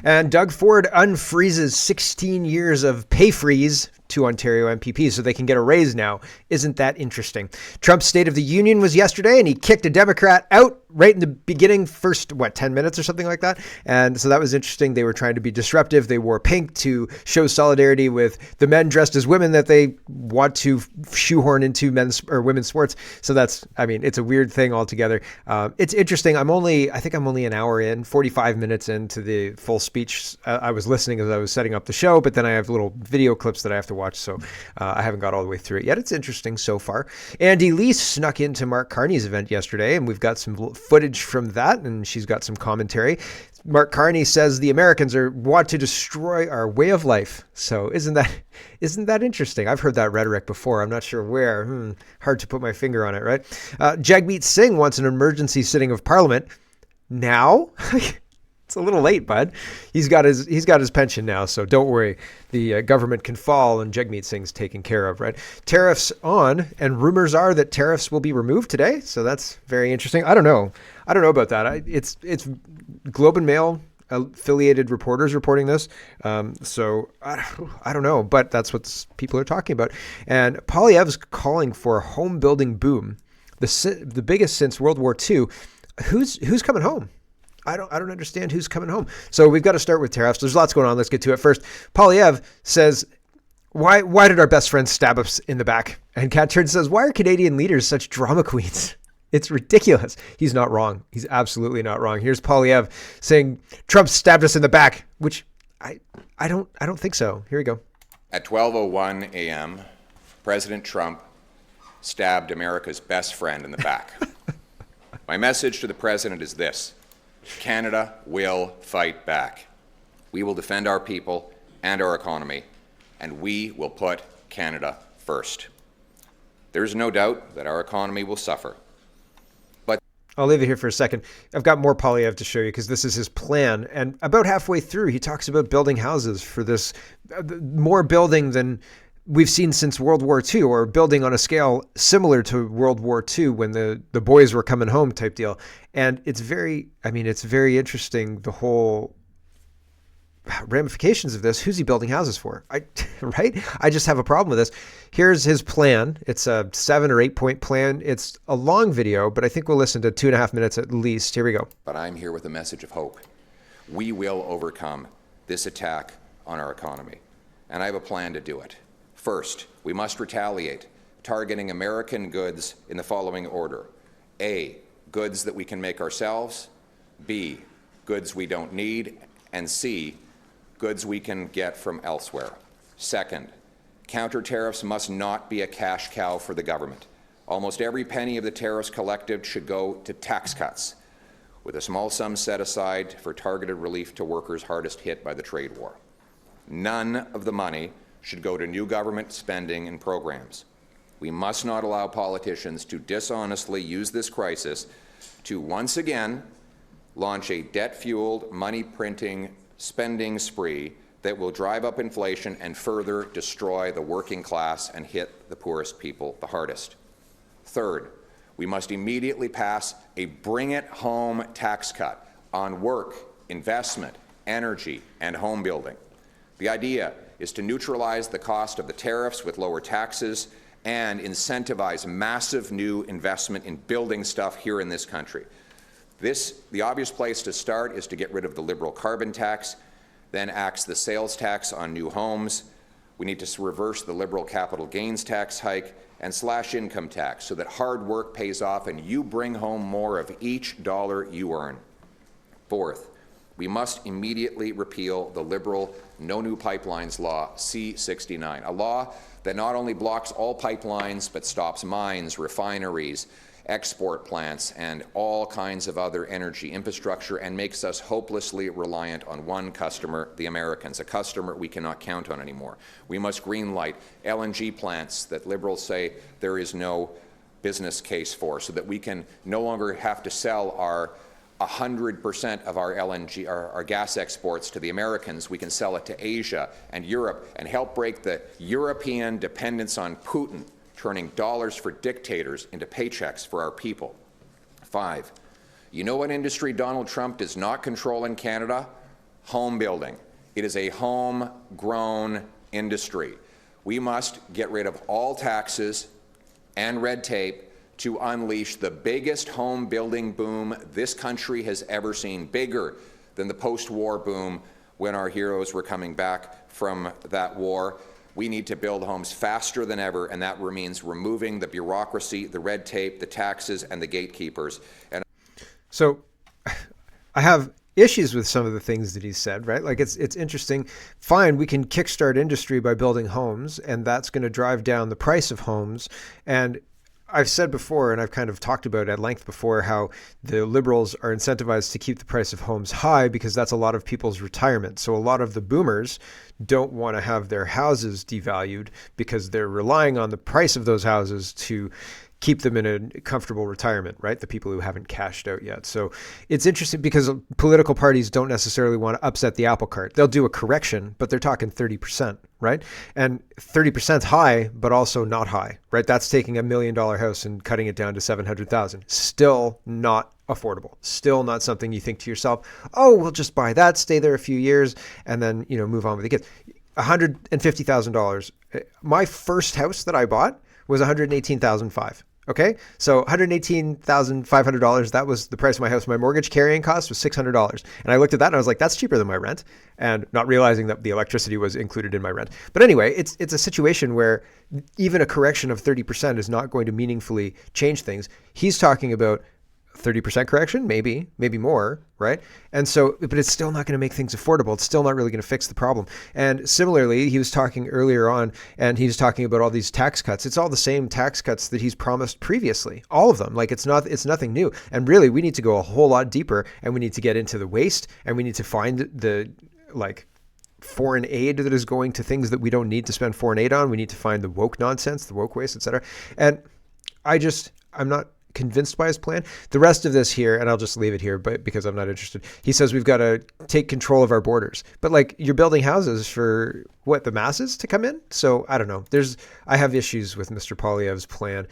And Doug Ford unfreezes 16 years of pay freeze to Ontario MPPs so they can get a raise now. Isn't that interesting? Trump's State of the Union was yesterday, and he kicked a Democrat out right in the beginning, first, 10 minutes or something like that. And so that was interesting. They were trying to be disruptive. They wore pink to show solidarity with the men dressed as women that they want to shoehorn into men's or women's sports. So that's, it's a weird thing altogether. It's interesting. I think I'm only an hour in, 45 minutes into the full speech. I was listening as I was setting up the show, but then I have little video clips that I have to watch. So I haven't got all the way through it yet. It's interesting so far. Andy Lee snuck into Mark Carney's event yesterday, and we've got some footage from that, and she's got some commentary. Mark Carney says the Americans want to destroy our way of life. So isn't that interesting? I've heard that rhetoric before. I'm not sure where. Hard to put my finger on it, right? Jagmeet Singh wants an emergency sitting of Parliament now. It's a little late, bud. He's got his pension now, so don't worry. The government can fall, and Jagmeet Singh's taken care of, right? Tariffs on, and rumors are that tariffs will be removed today. So that's very interesting. I don't know about that. It's Globe and Mail affiliated reporters reporting this. So I don't know, but that's what people are talking about. And Poilievre's calling for a home building boom, the biggest since World War II. Who's coming home? I don't understand who's coming home. So we've got to start with tariffs. There's lots going on. Let's get to it first. Poilievre says, why did our best friends stab us in the back? And Kat Turn says, why are Canadian leaders such drama queens? It's ridiculous. He's not wrong. He's absolutely not wrong. Here's Poilievre saying Trump stabbed us in the back, which I don't think so. Here we go. At 12:01 a.m., President Trump stabbed America's best friend in the back. My message to the president is this: Canada will fight back. We will defend our people and our economy, and we will put Canada first. There's no doubt that our economy will suffer. I'll leave it here for a second. I've got more Poilievre to show you because this is his plan. And about halfway through, he talks about building houses for this, more building than we've seen since World War II, or building on a scale similar to World War II when the boys were coming home type deal. And it's very interesting, the whole ramifications of this. Who's he building houses for? Right? I just have a problem with this. Here's his plan. It's a 7 or 8 point plan. It's a long video, but I think we'll listen to 2.5 minutes at least. Here we go. But I'm here with a message of hope. We will overcome this attack on our economy, and I have a plan to do it. First, we must retaliate, targeting American goods in the following order: A, goods that we can make ourselves; B, goods we don't need; and C, goods we can get from elsewhere. Second, counter tariffs must not be a cash cow for the government. Almost every penny of the tariffs collected should go to tax cuts, with a small sum set aside for targeted relief to workers hardest hit by the trade war. None of the money should go to new government spending and programs. We must not allow politicians to dishonestly use this crisis to once again launch a debt-fueled, money-printing spending spree that will drive up inflation and further destroy the working class and hit the poorest people the hardest. Third, we must immediately pass a bring-it-home tax cut on work, investment, energy, and home building. The idea is to neutralize the cost of the tariffs with lower taxes and incentivize massive new investment in building stuff here in this country. The obvious place to start is to get rid of the Liberal carbon tax, then axe the sales tax on new homes. We need to reverse the Liberal capital gains tax hike and slash income tax so that hard work pays off and you bring home more of each dollar you earn. Fourth, we must immediately repeal the Liberal No New Pipelines Law, C-69, a law that not only blocks all pipelines but stops mines, refineries, export plants, and all kinds of other energy infrastructure, and makes us hopelessly reliant on one customer, the Americans, a customer we cannot count on anymore. We must greenlight LNG plants that Liberals say there is no business case for, so that we can no longer have to sell our 100% of our LNG, our gas exports to the Americans. We can sell it to Asia and Europe and help break the European dependence on Putin, turning dollars for dictators into paychecks for our people. 5, you know what industry Donald Trump does not control in Canada? home building. It is a homegrown industry. We must get rid of all taxes and red tape to unleash the biggest home building boom this country has ever seen, bigger than the post-war boom when our heroes were coming back from that war. We need to build homes faster than ever, and that means removing the bureaucracy, the red tape, the taxes, and the gatekeepers. And so I have issues with some of the things that he said, right? Like it's interesting. Fine, we can kickstart industry by building homes, and that's going to drive down the price of homes. And I've said before, and I've kind of talked about at length before, how the Liberals are incentivized to keep the price of homes high because that's a lot of people's retirement. So a lot of the boomers don't want to have their houses devalued because they're relying on the price of those houses to keep them in a comfortable retirement, right? The people who haven't cashed out yet. So it's interesting because political parties don't necessarily want to upset the apple cart. They'll do a correction, but they're talking 30%, right? And 30% is high, but also not high, right? That's taking $1 million house and cutting it down to 700,000. Still not affordable. Still not something you think to yourself, oh, we'll just buy that, stay there a few years, and then, move on with the kids. $150,000. My first house that I bought was $118,500. Okay, so $118,500, that was the price of my house. My mortgage carrying cost was $600. And I looked at that and I was like, that's cheaper than my rent. And not realizing that the electricity was included in my rent. But anyway, it's a situation where even a correction of 30% is not going to meaningfully change things. He's talking about 30% correction, maybe more, right? And so, but it's still not going to make things affordable. It's still not really going to fix the problem. And similarly, he was talking earlier on, and he was talking about all these tax cuts. It's all the same tax cuts that he's promised previously, all of them. Like it's nothing new. And really, we need to go a whole lot deeper, and we need to get into the waste, and we need to find the foreign aid that is going to things that we don't need to spend foreign aid on. We need to find the woke nonsense, the woke waste, etc. And I'm not convinced by his plan. The rest of this here, and I'll just leave it here, but because I'm not interested. He says we've got to take control of our borders, but you're building houses for what, the masses to come in? So I don't know. I have issues with Mr. Poilievre's plan,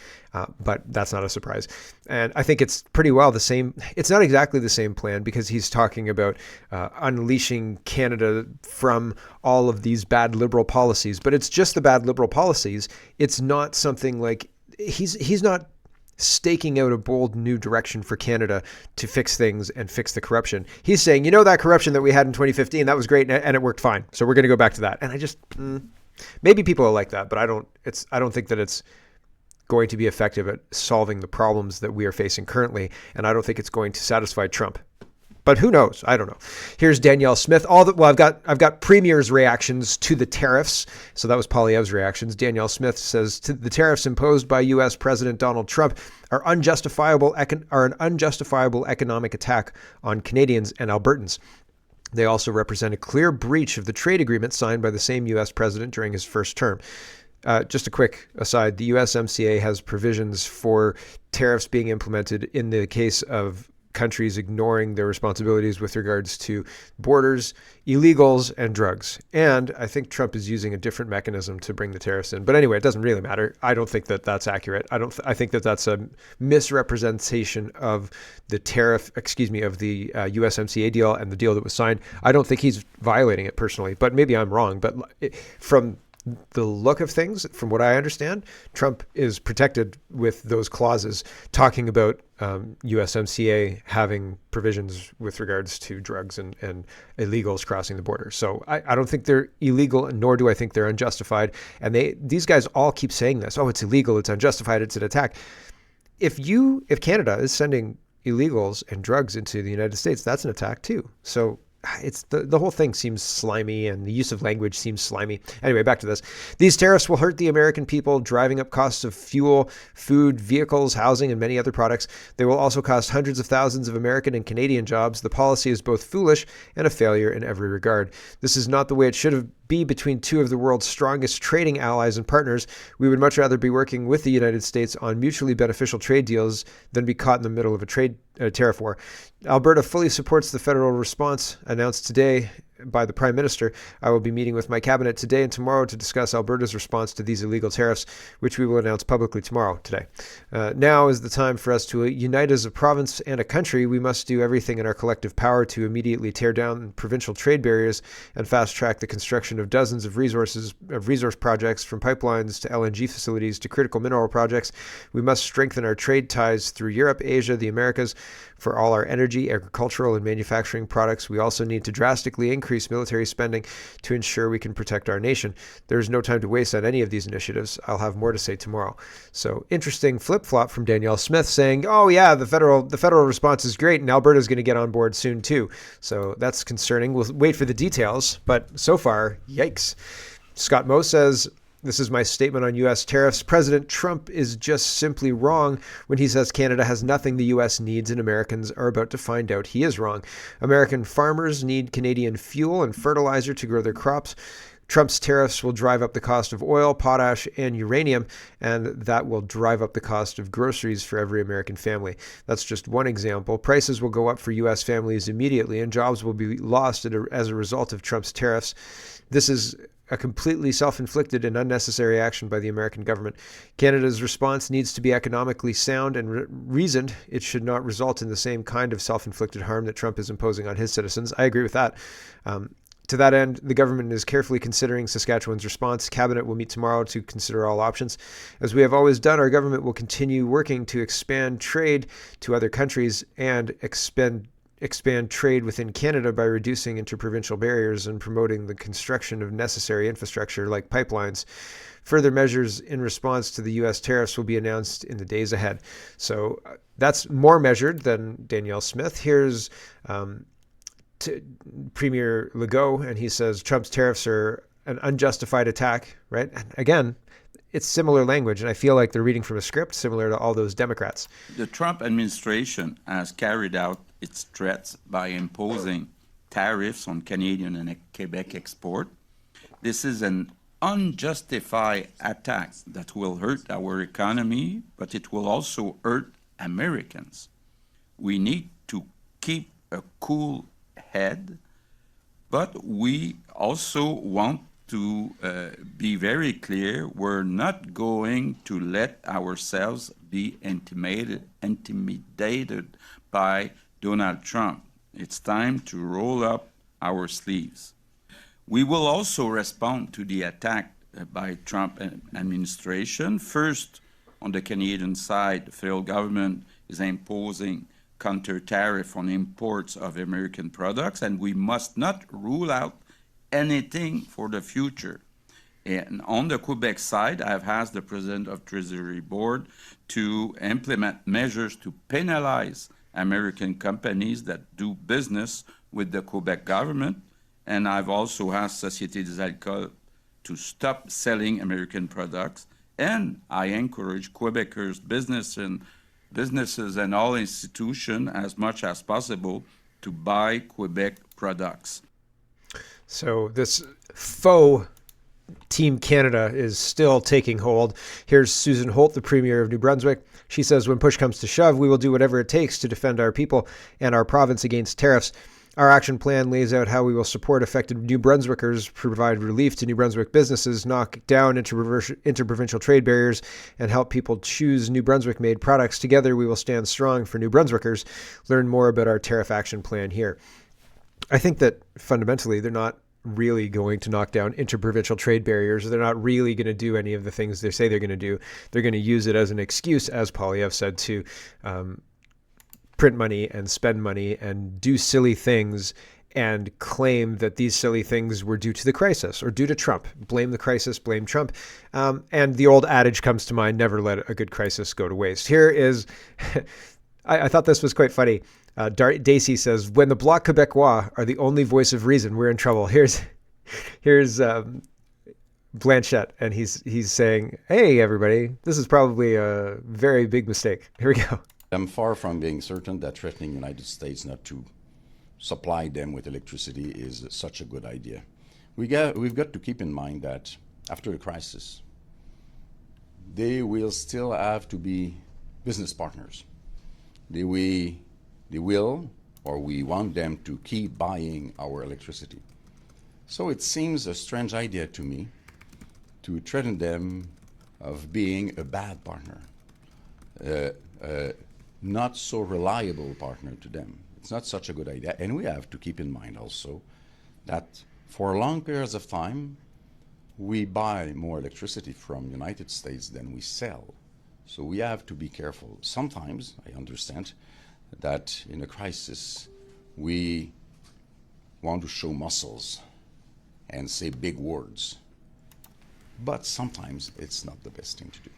but that's not a surprise. And I think it's pretty well the same. It's not exactly the same plan because he's talking about unleashing Canada from all of these bad liberal policies, but it's just the bad liberal policies. It's not something like he's not staking out a bold new direction for Canada to fix things and fix the corruption. He's saying, that corruption that we had in 2015, that was great and it worked fine. So we're going to go back to that. And I just, maybe people are like that, but I don't think that it's going to be effective at solving the problems that we are facing currently. And I don't think it's going to satisfy Trump. But who knows? I don't know. Here's Danielle Smith. I've got Premier's reactions to the tariffs. So that was Poilievre's reactions. Danielle Smith says the tariffs imposed by U.S. President Donald Trump are an unjustifiable economic attack on Canadians and Albertans. They also represent a clear breach of the trade agreement signed by the same U.S. president during his first term. Just a quick aside, the USMCA has provisions for tariffs being implemented in the case of countries ignoring their responsibilities with regards to borders, illegals, and drugs. And I think Trump is using a different mechanism to bring the tariffs in. But anyway, it doesn't really matter. I don't think that that's accurate. I think that that's a misrepresentation of the of the USMCA deal and the deal that was signed. I don't think he's violating it personally, but maybe I'm wrong. But from the look of things, from what I understand, Trump is protected with those clauses talking about USMCA having provisions with regards to drugs and illegals crossing the border. So I don't think they're illegal, nor do I think they're unjustified. And these guys all keep saying this. Oh, it's illegal, it's unjustified, it's an attack. If Canada is sending illegals and drugs into the United States, that's an attack too. So it's the whole thing seems slimy, and the use of language seems slimy. Anyway, back to this. These tariffs will hurt the American people, driving up costs of fuel, food, vehicles, housing, and many other products. They will also cost hundreds of thousands of American and Canadian jobs. The policy is both foolish and a failure in every regard. This is not the way it should have be between two of the world's strongest trading allies and partners. We would much rather be working with the United States on mutually beneficial trade deals than be caught in the middle of a tariff war. Alberta fully supports the federal response announced today by the Prime Minister. I will be meeting with my cabinet today and tomorrow to discuss Alberta's response to these illegal tariffs, which we will announce publicly today. Now is the time for us to unite as a province and a country. We must do everything in our collective power to immediately tear down provincial trade barriers and fast-track the construction of dozens of resource projects, from pipelines to LNG facilities to critical mineral projects. We must strengthen our trade ties through Europe, Asia, the Americas for all our energy, agricultural, and manufacturing products. We also need to drastically increase military spending to ensure we can protect our nation. There is no time to waste on any of these initiatives. I'll have more to say tomorrow. So interesting flip-flop from Danielle Smith saying, oh yeah, the federal response is great and Alberta's going to get on board soon too. So that's concerning. We'll wait for the details, but so far, yikes. Scott Moe says, this is my statement on U.S. tariffs. President Trump is just simply wrong when he says Canada has nothing the U.S. needs, and Americans are about to find out he is wrong. American farmers need Canadian fuel and fertilizer to grow their crops. Trump's tariffs will drive up the cost of oil, potash, and uranium, and that will drive up the cost of groceries for every American family. That's just one example. Prices will go up for U.S. families immediately, and jobs will be lost as a result of Trump's tariffs. This is a completely self-inflicted and unnecessary action by the American government. Canada's response needs to be economically sound and reasoned. It should not result in the same kind of self-inflicted harm that Trump is imposing on his citizens. I agree with that. To that end, the government is carefully considering Saskatchewan's response. Cabinet will meet tomorrow to consider all options. As we have always done, our government will continue working to expand trade to other countries and expand trade within Canada by reducing interprovincial barriers and promoting the construction of necessary infrastructure like pipelines. Further measures in response to the U.S. tariffs will be announced in the days ahead. So that's more measured than Danielle Smith. Here's Premier Legault, and he says Trump's tariffs are an unjustified attack, right? And again, it's similar language, and I feel like they're reading from a script similar to all those Democrats. The Trump administration has carried out its threats by imposing tariffs on Canadian and Quebec export. This is an unjustified attack that will hurt our economy, but it will also hurt Americans. We need to keep a cool head, but we also want to be very clear. We're not going to let ourselves be intimidated by Donald Trump. It's time to roll up our sleeves. We will also respond to the attack by Trump administration. First, on the Canadian side, the federal government is imposing counter tariff on imports of American products, and we must not rule out anything for the future. And on the Quebec side, I've asked the President of Treasury Board to implement measures to penalize American companies that do business with the Quebec government. And I've also asked Société des Alcools to stop selling American products. And I encourage Quebecers, businesses and all institutions as much as possible to buy Quebec products. So this faux Team Canada is still taking hold. Here's Susan Holt, the Premier of New Brunswick. She says, when push comes to shove, we will do whatever it takes to defend our people and our province against tariffs. Our action plan lays out how we will support affected New Brunswickers, provide relief to New Brunswick businesses, knock down interprovincial trade barriers, and help people choose New Brunswick-made products. Together, we will stand strong for New Brunswickers. Learn more about our tariff action plan here. I think that fundamentally they're not really going to knock down interprovincial trade barriers. They're not really going to do any of the things they say they're going to do. They're going to use it as an excuse, as Poilievre said, to print money and spend money and do silly things and claim that these silly things were due to the crisis or due to Trump. Blame the crisis, blame Trump. And the old adage comes to mind, never let a good crisis go to waste. Here is, I thought this was quite funny. Daisy says, when the Bloc Québécois are the only voice of reason, we're in trouble. Here's Blanchette, and he's saying, hey, everybody, this is probably a very big mistake. Here we go. I'm far from being certain that threatening the United States not to supply them with electricity is such a good idea. We've got to keep in mind that after the crisis, they will still have to be business partners. They will, or we want them to keep buying our electricity. So it seems a strange idea to me to threaten them of being a bad partner, not so reliable partner to them. It's not such a good idea. And we have to keep in mind also that for long periods of time, we buy more electricity from the United States than we sell. So we have to be careful. Sometimes, I understand, that in a crisis, we want to show muscles and say big words. But sometimes it's not the best thing to do.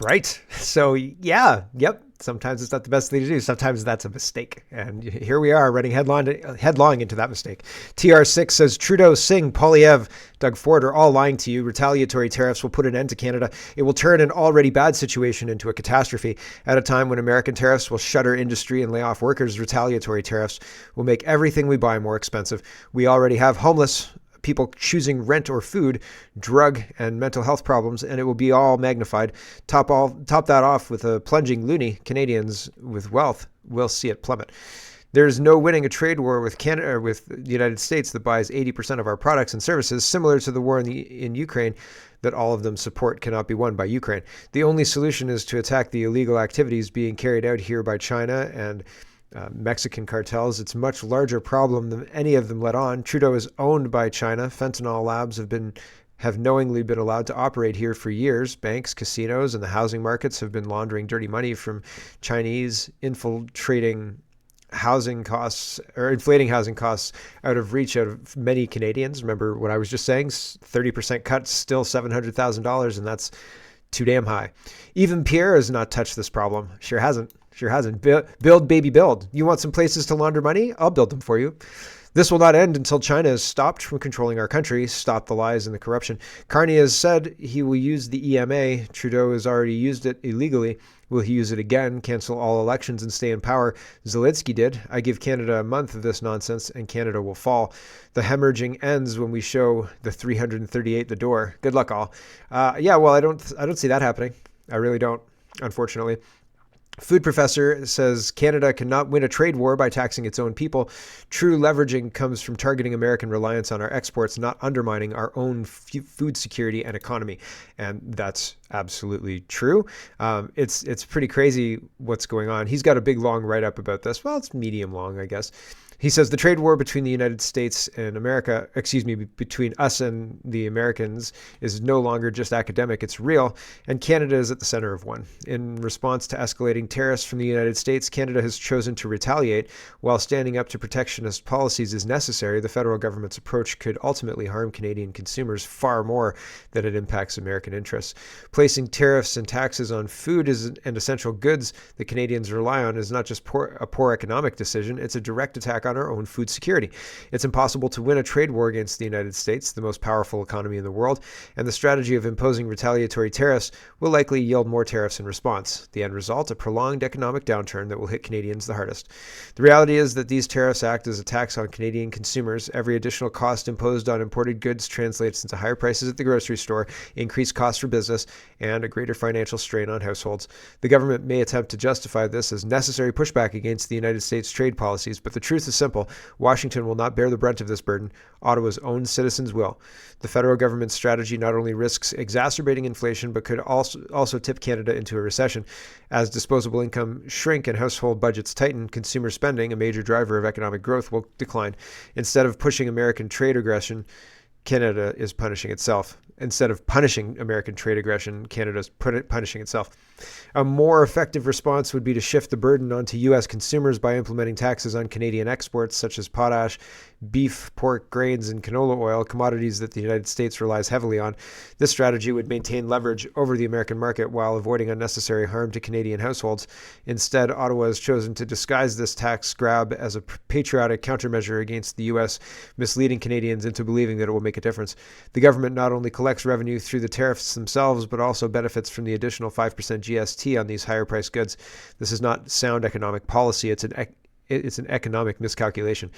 Right. So, yeah, yep. Sometimes it's not the best thing to do. Sometimes that's a mistake. And here we are running headlong into that mistake. TR6 says Trudeau, Singh, Poilievre, Doug Ford are all lying to you. Retaliatory tariffs will put an end to Canada. It will turn an already bad situation into a catastrophe. At a time when American tariffs will shutter industry and lay off workers, retaliatory tariffs will make everything we buy more expensive. We already have homeless people choosing rent or food, drug and mental health problems, and it will be all magnified. Top that off with a plunging loony. Canadians with wealth will see it plummet. There's no winning a trade war with Canada or with the United States that buys 80% of our products and services, similar to the war in Ukraine that all of them support cannot be won by Ukraine. The only solution is to attack the illegal activities being carried out here by China and Mexican cartels. It's a much larger problem than any of them let on. Trudeau is owned by China. Fentanyl labs have knowingly been allowed to operate here for years. Banks, casinos, and the housing markets have been laundering dirty money from Chinese, inflating housing costs out of reach out of many Canadians. Remember what I was just saying? 30% cut, still $700,000, and that's too damn high. Even Pierre has not touched this problem. Sure hasn't. Build, baby, build. You want some places to launder money? I'll build them for you. This will not end until China has stopped from controlling our country, stopped the lies and the corruption. Carney has said he will use the EMA. Trudeau has already used it illegally. Will he use it again, cancel all elections and stay in power? Zelensky did. I give Canada a month of this nonsense and Canada will fall. The hemorrhaging ends when we show the 338 the door. Good luck all. Yeah, well, I don't see that happening. I really don't, unfortunately. Food professor says Canada cannot win a trade war by taxing its own people. True leveraging comes from targeting American reliance on our exports, not undermining our own food security and economy. And that's absolutely true. It's pretty crazy what's going on. He's got a big, long write-up about this. Well, it's medium long, I guess. He says the trade war between the United States and between us and the Americans is no longer just academic, it's real, and Canada is at the center of one. In response to escalating tariffs from the United States, Canada has chosen to retaliate. While standing up to protectionist policies is necessary, the federal government's approach could ultimately harm Canadian consumers far more than it impacts American interests. Placing tariffs and taxes on food and essential goods that Canadians rely on is not just a poor economic decision, it's a direct attack on our own food security. It's impossible to win a trade war against the United States, the most powerful economy in the world, and the strategy of imposing retaliatory tariffs will likely yield more tariffs in response. The end result, a prolonged economic downturn that will hit Canadians the hardest. The reality is that these tariffs act as a tax on Canadian consumers. Every additional cost imposed on imported goods translates into higher prices at the grocery store, increased costs for business, and a greater financial strain on households. The government may attempt to justify this as necessary pushback against the United States trade policies, but the truth is simple. Washington will not bear the brunt of this burden. Ottawa's own citizens will. The federal government's strategy not only risks exacerbating inflation, but could also tip Canada into a recession. As disposable income shrink and household budgets tighten, consumer spending, a major driver of economic growth, will decline. Instead of pushing American trade aggression, Canada is punishing itself. Instead of punishing American trade aggression, Canada's punishing itself. A more effective response would be to shift the burden onto U.S. consumers by implementing taxes on Canadian exports such as potash, beef, pork, grains, and canola oil, commodities that the United States relies heavily on. This strategy would maintain leverage over the American market while avoiding unnecessary harm to Canadian households. Instead, Ottawa has chosen to disguise this tax grab as a patriotic countermeasure against the U.S., misleading Canadians into believing that it will make a difference. The government not only collects revenue through the tariffs themselves, but also benefits from the additional 5% GST on these higher priced goods. This is not sound economic policy. It's an economic miscalculation.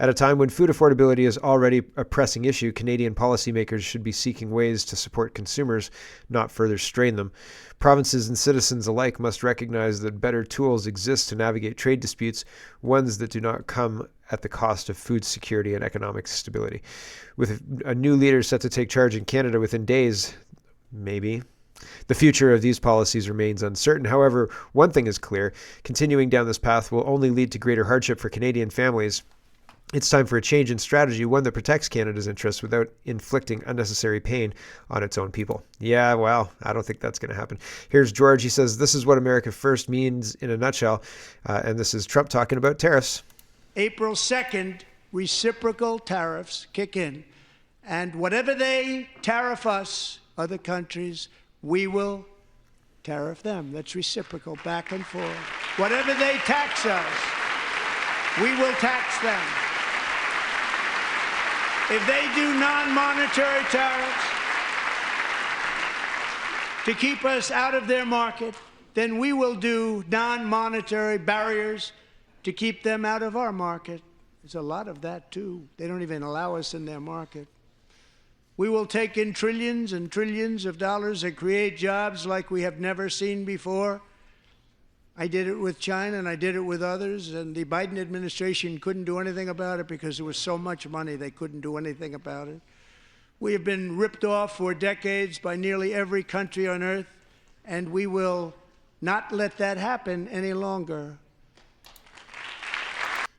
At a time when food affordability is already a pressing issue, Canadian policymakers should be seeking ways to support consumers, not further strain them. Provinces and citizens alike must recognize that better tools exist to navigate trade disputes, ones that do not come at the cost of food security and economic stability. With a new leader set to take charge in Canada within days, maybe, the future of these policies remains uncertain. However, one thing is clear: continuing down this path will only lead to greater hardship for Canadian families. It's time for a change in strategy, one that protects Canada's interests without inflicting unnecessary pain on its own people. Yeah, well, I don't think that's going to happen. Here's George. He says, this is what America First means in a nutshell. And this is Trump talking about tariffs. April 2nd, reciprocal tariffs kick in. And whatever they tariff us, other countries, we will tariff them. That's reciprocal, back and forth. Whatever they tax us, we will tax them. If they do non-monetary tariffs to keep us out of their market, then we will do non-monetary barriers to keep them out of our market. There's a lot of that, too. They don't even allow us in their market. We will take in trillions and trillions of dollars and create jobs like we have never seen before. I did it with China, and I did it with others, and the Biden administration couldn't do anything about it because there was so much money they couldn't do anything about it. We have been ripped off for decades by nearly every country on earth, and we will not let that happen any longer.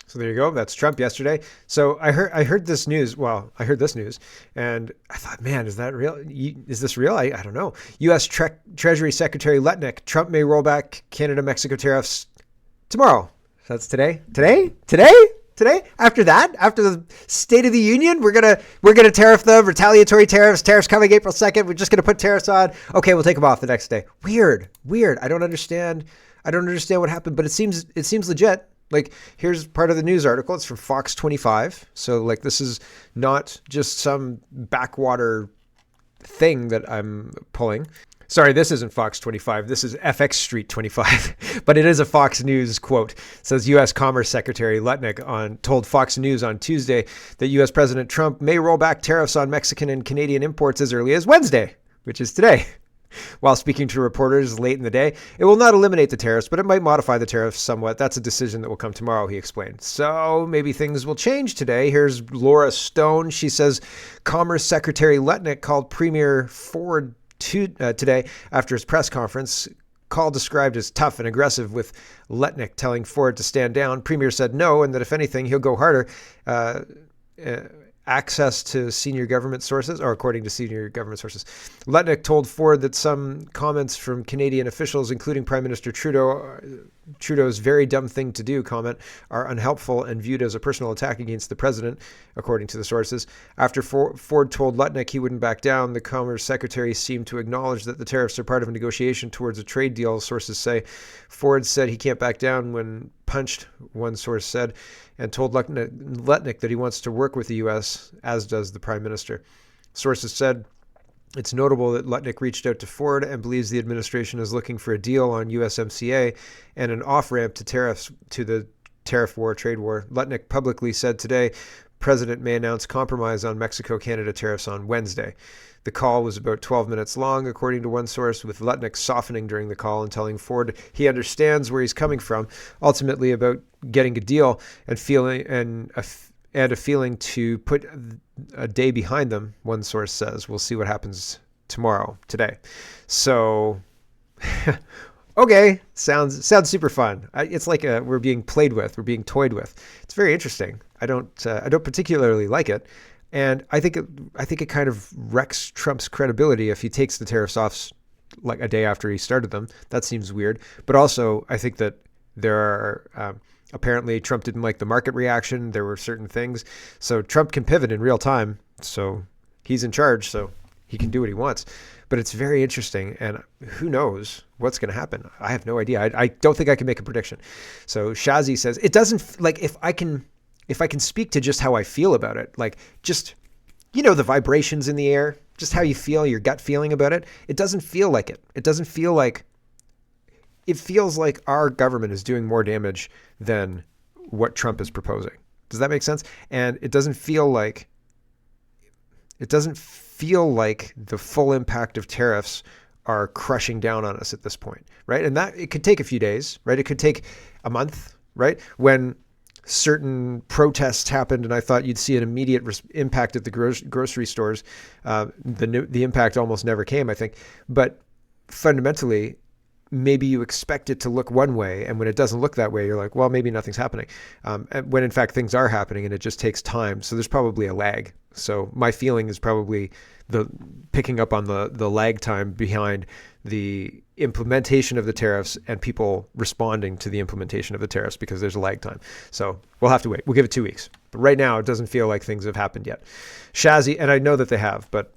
So there you go. That's Trump yesterday. So I heard this news. Well, I heard this news, and I thought, man, is that real? Is this real? I don't know. U.S. Treasury Secretary Lutnick: Trump may roll back Canada-Mexico tariffs tomorrow. That's today. Today. After that, after the State of the Union, we're gonna tariff them. Retaliatory tariffs. Tariffs coming April 2nd. We're just gonna put tariffs on. Okay, we'll take them off the next day. Weird. I don't understand what happened, but it seems legit. Like, here's part of the news article. It's from Fox 25. So, like, this is not just some backwater thing that I'm pulling. Sorry, this isn't Fox 25. This is FX Street 25. But it is a Fox News quote. It says U.S. Commerce Secretary Lutnick told Fox News on Tuesday that U.S. President Trump may roll back tariffs on Mexican and Canadian imports as early as Wednesday, which is today. While speaking to reporters late in the day, it will not eliminate the tariffs, but it might modify the tariffs somewhat. That's a decision that will come tomorrow, he explained. So maybe things will change today. Here's Laura Stone. She says Commerce Secretary Lutnick called Premier Ford today after his press conference. Call described as tough and aggressive, with Lutnick telling Ford to stand down. Premier said no, and that if anything, he'll go harder. Access to senior government sources, or according to senior government sources. Lutnick told Ford that some comments from Canadian officials, including Prime Minister Trudeau's very dumb thing to do comment, are unhelpful and viewed as a personal attack against the president, according to the sources. After Ford told Lutnick he wouldn't back down, the Commerce Secretary seemed to acknowledge that the tariffs are part of a negotiation towards a trade deal, sources say. Ford said he can't back down when punched, one source said, and told Lutnick that he wants to work with the U.S., as does the Prime Minister. Sources said it's notable that Lutnick reached out to Ford and believes the administration is looking for a deal on USMCA and an off-ramp to tariffs, to the trade war. Lutnick publicly said today President may announce compromise on Mexico-Canada tariffs on Wednesday. The call was about 12 minutes long, according to one source, with Lutnick softening during the call and telling Ford he understands where he's coming from, ultimately about getting a deal and a feeling to put a day behind them, one source says. We'll see what happens today. So, okay, sounds super fun. It's like we're being played with, we're being toyed with. It's very interesting. I don't particularly like it. And I think it kind of wrecks Trump's credibility if he takes the tariffs off like a day after he started them. That seems weird. But also, I think that there are apparently Trump didn't like the market reaction. There were certain things. So Trump can pivot in real time. So he's in charge. So he can do what he wants. But it's very interesting. And who knows what's going to happen? I have no idea. I don't think I can make a prediction. So Shazi says, it doesn't, like, if I can speak to just how I feel about it, like just, the vibrations in the air, just how you feel, your gut feeling about it, it doesn't feel like it. It feels like our government is doing more damage than what Trump is proposing. Does that make sense? And it doesn't feel like the full impact of tariffs are crushing down on us at this point, right? And that it could take a few days, right? It could take a month, right? When certain protests happened and I thought you'd see an immediate impact at the grocery stores, the impact almost never came, I think. But fundamentally, maybe you expect it to look one way, and when it doesn't look that way, you're like, well, maybe nothing's happening. When in fact things are happening, and it just takes time. So there's probably a lag. So my feeling is probably picking up on the lag time behind the implementation of the tariffs and people responding to the implementation of the tariffs, because there's a lag time. So we'll have to wait. We'll give it 2 weeks. But right now, it doesn't feel like things have happened yet. Shazzy, and I know that they have, but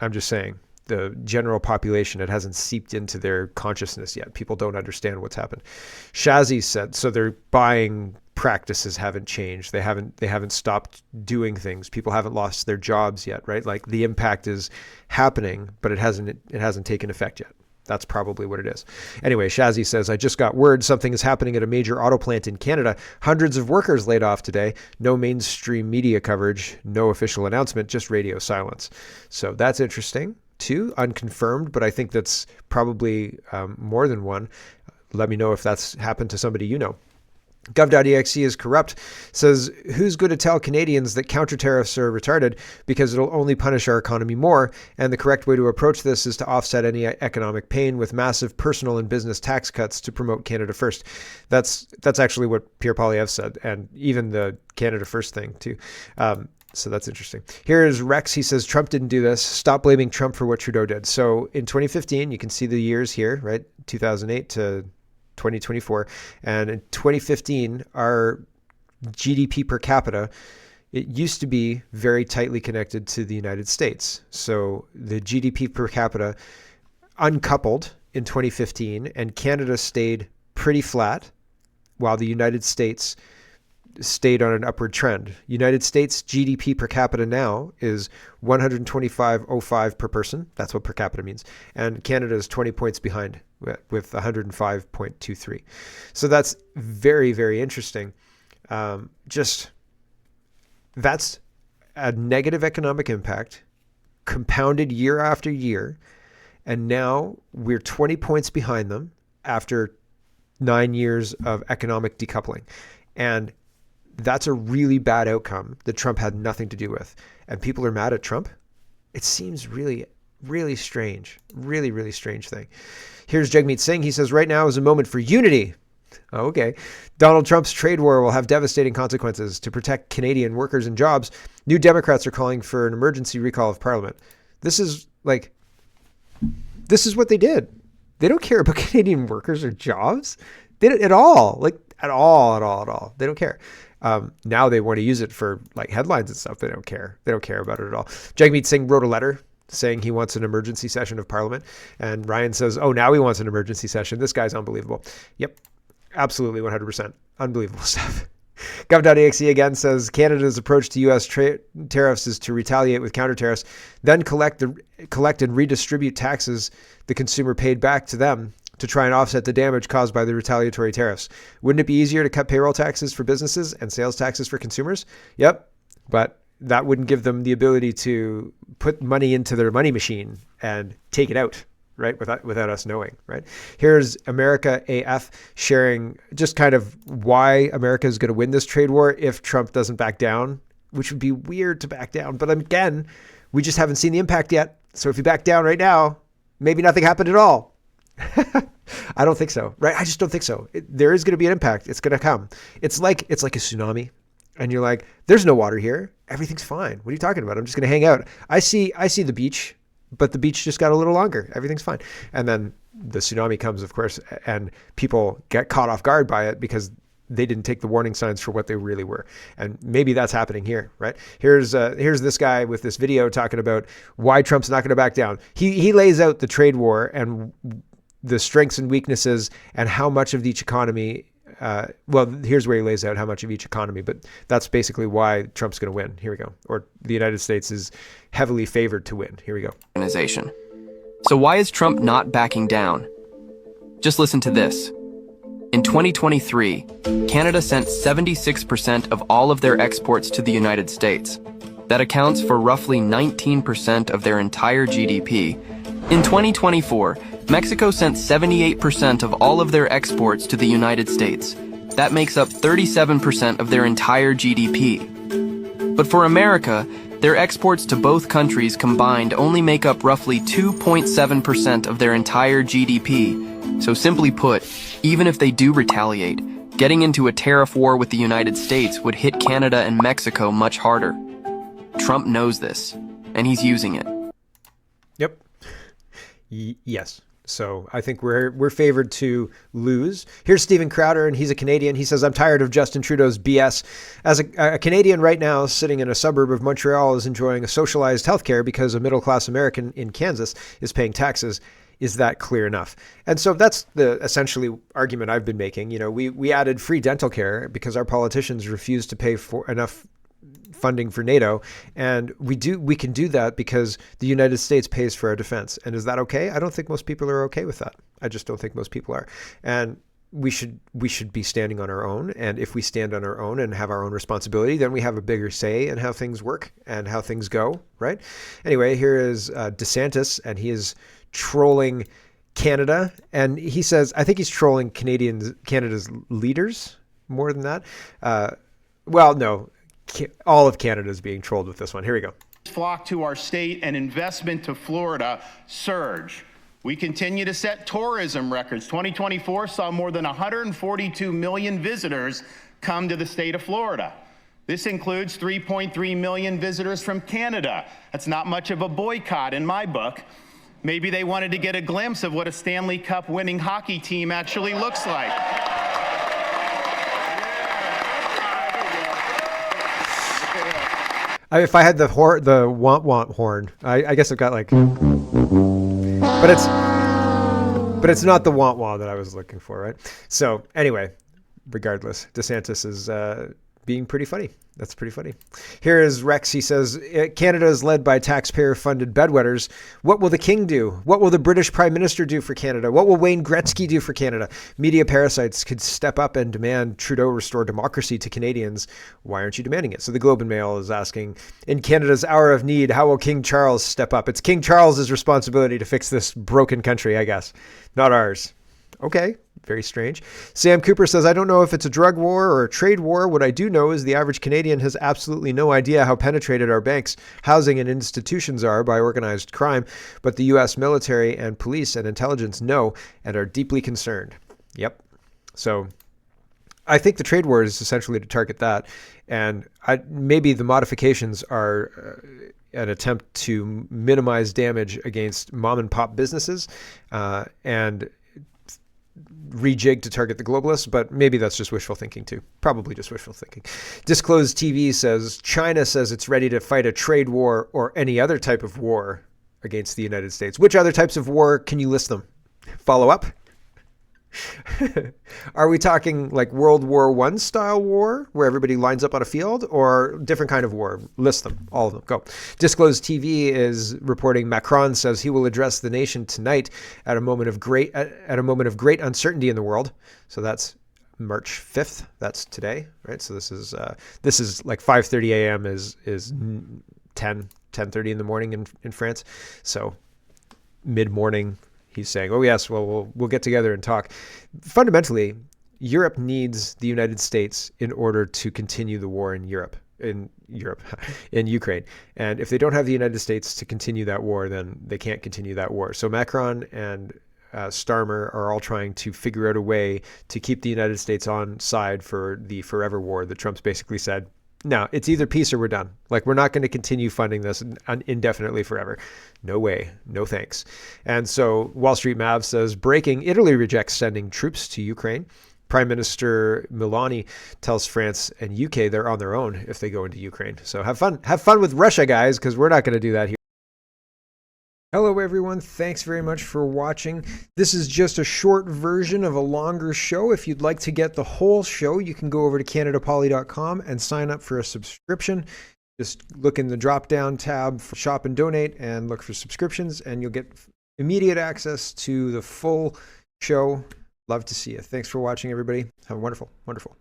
I'm just saying, the general population, it hasn't seeped into their consciousness yet. People don't understand what's happened. Shazzy said, so their buying practices haven't changed. They haven't stopped doing things. People haven't lost their jobs yet, right? Like the impact is happening, but it hasn't taken effect yet. That's probably what it is. Anyway, Shazzy says, I just got word something is happening at a major auto plant in Canada. Hundreds of workers laid off today. No mainstream media coverage, no official announcement, just radio silence. So that's interesting too, unconfirmed, but I think that's probably more than one. Let me know if that's happened to somebody you know. Gov.exe is corrupt, says, who's going to tell Canadians that counter tariffs are retarded because it'll only punish our economy more, and the correct way to approach this is to offset any economic pain with massive personal and business tax cuts to promote Canada First. That's actually what Pierre Poilievre said, and even the Canada First thing too. So that's interesting. Here is Rex. He says, Trump didn't do this. Stop blaming Trump for what Trudeau did. So in 2015, you can see the years here, right? 2008 to 2024. And in 2015, our GDP per capita, it used to be very tightly connected to the United States. So the GDP per capita uncoupled in 2015, and Canada stayed pretty flat while the United States stayed on an upward trend. United States GDP per capita now is 125.05 per person. That's what per capita means. And Canada is 20 points behind with 105.23. So that's very, very interesting. That's a negative economic impact compounded year after year. And now we're 20 points behind them after 9 years of economic decoupling. And that's a really bad outcome that Trump had nothing to do with. And people are mad at Trump. It seems really, really strange. Really, really strange thing. Here's Jagmeet Singh. He says, right now is a moment for unity. Oh, okay. Donald Trump's trade war will have devastating consequences. To protect Canadian workers and jobs, New Democrats are calling for an emergency recall of Parliament. This is what they did. They don't care about Canadian workers or jobs. They don't at all. At all. They don't care. Now they want to use it for like headlines and stuff. They don't care. They don't care about it at all. Jagmeet Singh wrote a letter saying he wants an emergency session of Parliament. And Ryan says, oh, now he wants an emergency session. This guy's unbelievable. Yep. Absolutely. 100%. Unbelievable stuff. Gov.exe again says Canada's approach to U.S. tariffs is to retaliate with counter tariffs, then collect and redistribute taxes the consumer paid back to them to try and offset the damage caused by the retaliatory tariffs. Wouldn't it be easier to cut payroll taxes for businesses and sales taxes for consumers? Yep. But that wouldn't give them the ability to put money into their money machine and take it out, right? Without us knowing, right? Here's America AF sharing just kind of why America is going to win this trade war if Trump doesn't back down, which would be weird to back down. But again, we just haven't seen the impact yet. So if you back down right now, maybe nothing happened at all. I don't think so, right? I just don't think so. There is going to be an impact. It's going to come. It's like a tsunami, and you're like, "There's no water here. Everything's fine. What are you talking about? I'm just going to hang out. I see the beach, but the beach just got a little longer. Everything's fine." And then the tsunami comes, of course, and people get caught off guard by it because they didn't take the warning signs for what they really were. And maybe that's happening here, right? Here's this guy with this video talking about why Trump's not going to back down. He lays out the trade war and the strengths and weaknesses and how much of each economy, here's where he lays out how much of each economy, but that's basically why Trump's going to win. Here we go. Or the United States is heavily favored to win. Here we go. Organization. So why is Trump not backing down? Just listen to this. In 2023, Canada sent 76% of all of their exports to the United States. That accounts for roughly 19% of their entire GDP. In 2024, Mexico sent 78% of all of their exports to the United States. That makes up 37% of their entire GDP. But for America, their exports to both countries combined only make up roughly 2.7% of their entire GDP. So simply put, even if they do retaliate, getting into a tariff war with the United States would hit Canada and Mexico much harder. Trump knows this, and he's using it. Yep. Yes. So I think we're favored to lose. Here's Stephen Crowder, and he's a Canadian. He says, I'm tired of Justin Trudeau's BS. As a Canadian right now, sitting in a suburb of Montreal, is enjoying a socialized healthcare because a middle-class American in Kansas is paying taxes. Is that clear enough? And so that's the essentially argument I've been making. You know, we added free dental care because our politicians refused to pay for enough funding for NATO, and we can do that because the United States pays for our defense. And is that okay? I don't think most people are okay with that. I just don't think most people are. And we should be standing on our own. And if we stand on our own and have our own responsibility, then we have a bigger say in how things work and how things go, right? Anyway, here is DeSantis, and he is trolling Canada, and he says, I think he's trolling Canada's leaders more than that. Well, no. All of Canada is being trolled with this one. Here we go. Flock to our state and investment to Florida surge. We continue to set tourism records. 2024 saw more than 142 million visitors come to the state of Florida. This includes 3.3 million visitors from Canada. That's not much of a boycott in my book. Maybe they wanted to get a glimpse of what a Stanley Cup winning hockey team actually looks like. If I had the want horn, I guess I've got like, but it's not the want that I was looking for, right? So anyway, regardless, DeSantis is being pretty funny. That's pretty funny. Here is Rex. He says, Canada is led by taxpayer-funded bedwetters. What will the king do? What will the British Prime Minister do for Canada? What will Wayne Gretzky do for Canada? Media parasites could step up and demand Trudeau restore democracy to Canadians. Why aren't you demanding it? So the Globe and Mail is asking, in Canada's hour of need, how will King Charles step up? It's King Charles's responsibility to fix this broken country, I guess. Not ours. Okay, very strange. Sam Cooper says, I don't know if it's a drug war or a trade war. What I do know is the average Canadian has absolutely no idea how penetrated our banks, housing, and institutions are by organized crime, but the U.S. military and police and intelligence know and are deeply concerned. Yep. So I think the trade war is essentially to target that, and maybe the modifications are an attempt to minimize damage against mom and pop businesses and rejig to target the globalists, but maybe that's just wishful thinking too. Probably just wishful thinking. Disclosed TV says China says it's ready to fight a trade war or any other type of war against the United States. Which other types of war can you list them? Follow up? Are we talking like World War I style war where everybody lines up on a field, or different kind of war? List them, all of them. Go. Disclosed TV is reporting Macron says he will address the nation tonight at a moment of great uncertainty in the world. So that's March 5th. That's today, right? So this is like 5:30 a.m. is 10:30 in the morning in France. So mid-morning. He's saying, oh, yes, well, we'll get together and talk. Fundamentally, Europe needs the United States in order to continue the war in Ukraine. And if they don't have the United States to continue that war, then they can't continue that war. So Macron and Starmer are all trying to figure out a way to keep the United States on side for the forever war that Trump's basically said, no, it's either peace or we're done. Like, we're not going to continue funding this indefinitely forever. No way. No thanks. And so Wall Street Mav says, breaking, Italy rejects sending troops to Ukraine. Prime Minister Meloni tells France and UK they're on their own if they go into Ukraine. So have fun. Have fun with Russia, guys, because we're not going to do that here. Hello, everyone. Thanks very much for watching. This is just a short version of a longer show. If you'd like to get the whole show, you can go over to CanadaPoly.com and sign up for a subscription. Just look in the drop-down tab for Shop and Donate and look for subscriptions, and you'll get immediate access to the full show Love to see you. Thanks for watching, everybody. Have a wonderful, wonderful